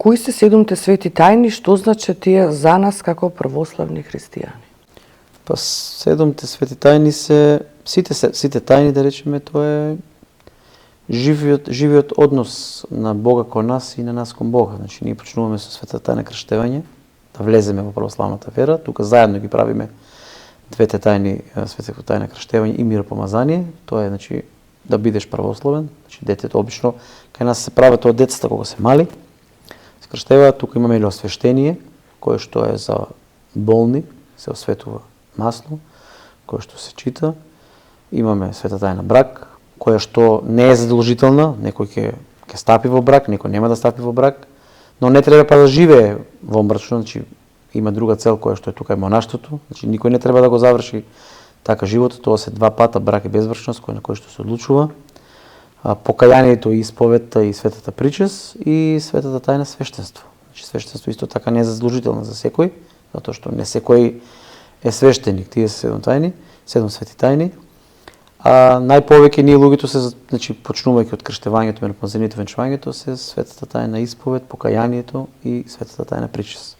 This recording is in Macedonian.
кои се седумте свети тајни, што значи тие за нас како православни христијани? Па седумте свети тајни се сите тајни, да речеме, тоа е живиот однос на Бога кон нас и на нас кон Бога. Значи ние почнуваме со светата тајна крштевање, да влеземе во православната вера, тука заедно ги правиме двете тајни, светата тајна крштевање и миропомазание. Тоа е, значи, да бидеш православен, значи детето обично кај нас се прави тоа децата кога се мали. Се крштеваат, тука имаме и освештение, кое што е за болни, се осветува масло, кое што се чита. Имаме света тајна брак, која што не е задолжителна, некој ќе стапи во брак, некој нема да стапи во брак, но не треба па да живее во мрачно, значи има друга цел која што е тука е монаштвото, значи никој не треба да го заврши така животот, тоа се два пата брак и безбрачност на кој што се одлучува. Покајанието и исповедта и светата причест и светата тајна свештенство. Значи свештенство исто така не е задолжително за секој, затоа што не секој е свештеник, тие се седум тајни, седум свети тајни. А најповеќе ние луѓето се, значи почнувајќи од крштевањето, миропомазанието, венчувањето, се светата тајна исповед, покајанието и светата тајна причест.